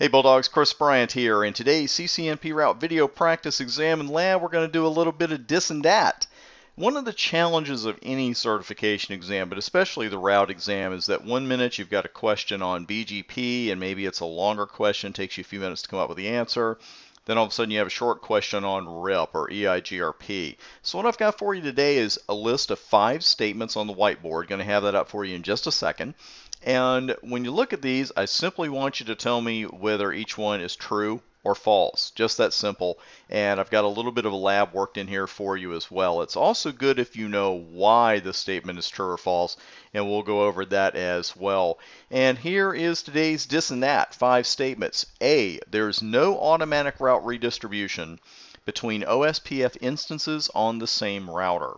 Hey Bulldogs, Chris Bryant here. In today's CCNP ROUTE video practice exam and lab, we're going to do a little bit of Dis and Dat. One of the challenges of any certification exam, but especially the ROUTE exam, is that 1 minute you've got a question on BGP, and maybe it's a longer question, takes you a few minutes to come up with the answer. Then all of a sudden you have a short question on RIP or EIGRP. So what I've got for you today is a list of 5 statements on the whiteboard. Going to have that up for you in just a second. And when you look at these, I simply want you to tell me whether each one is true or false. Just that simple. And I've got a little bit of a lab worked in here for you as well. It's also good if you know why the statement is true or false, and we'll go over that as well. And here is today's Dis and Dat, 5 statements. A, there's no automatic route redistribution between OSPF instances on the same router.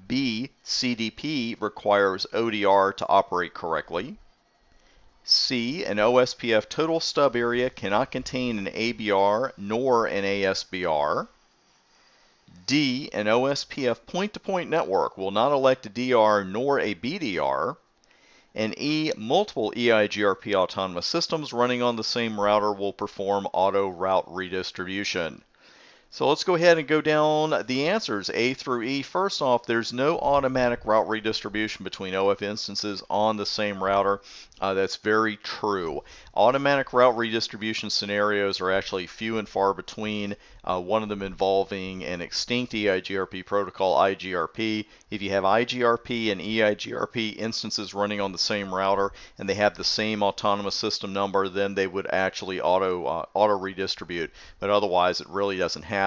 B, CDP requires ODR to operate correctly. C, an OSPF total stub area cannot contain an ABR nor an ASBR. D, an OSPF point-to-point network will not elect a DR nor a BDR. And E, multiple EIGRP autonomous systems running on the same router will perform auto route redistribution. So let's go ahead and go down the answers, A through E. First off, there's no automatic route redistribution between OF instances on the same router. That's very true. Automatic route redistribution scenarios are actually few and far between, one of them involving an extinct EIGRP protocol, IGRP. If you have IGRP and EIGRP instances running on the same router and they have the same autonomous system number, then they would actually auto redistribute. But otherwise, it really doesn't happen.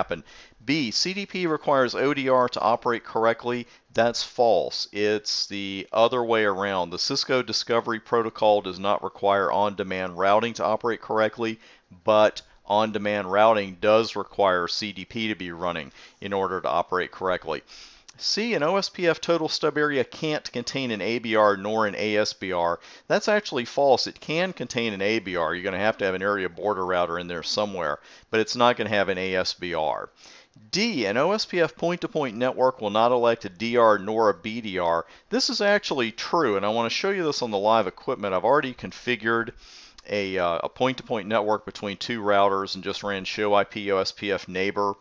B, CDP requires ODR to operate correctly. That's false. It's the other way around. The Cisco Discovery Protocol does not require on-demand routing to operate correctly, but on-demand routing does require CDP to be running in order to operate correctly. C, an OSPF total stub area can't contain an ABR nor an ASBR. That's actually false. It can contain an ABR. You're going to have an area border router in there somewhere, but it's not going to have an ASBR. D, an OSPF point-to-point network will not elect a DR nor a BDR. This is actually true, and I want to show you this on the live equipment. I've already configured a point-to-point network between 2 routers and just ran show IP OSPF neighbor.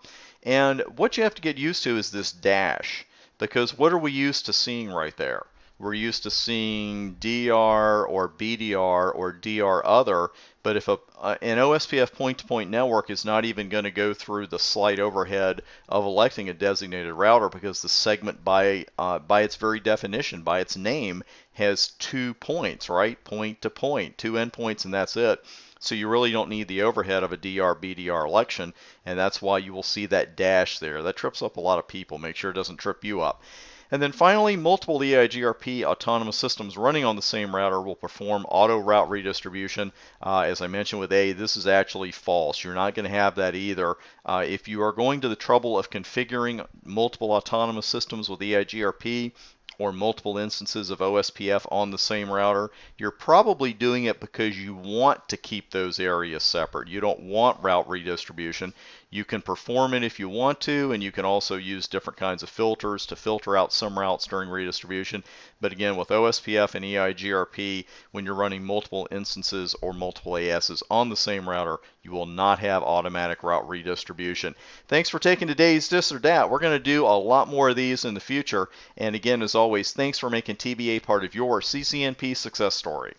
And what you have to get used to is this dash, because what are we used to seeing right there? We're used to seeing DR or BDR or DR other, but if an OSPF point-to-point network is not even going to go through the slight overhead of electing a designated router, because the segment by its very definition, by its name, has 2 points, right? Point to point, 2 endpoints, and that's it. So you really don't need the overhead of a DR-BDR election, and that's why you will see that dash there. That trips up a lot of people. Make sure it doesn't trip you up. And then finally, multiple EIGRP autonomous systems running on the same router will perform auto route redistribution. As I mentioned with A, this is actually false. You're not going to have that either. If you are going to the trouble of configuring multiple autonomous systems with EIGRP, or multiple instances of OSPF on the same router, you're probably doing it because you want to keep those areas separate. You don't want route redistribution. You can perform it if you want to, and you can also use different kinds of filters to filter out some routes during redistribution. But again, with OSPF and EIGRP, when you're running multiple instances or multiple ASs on the same router, you will not have automatic route redistribution. Thanks for taking today's Dis or Dat. We're going to do a lot more of these in the future. And again, as always, thanks for making TBA part of your CCNP success story.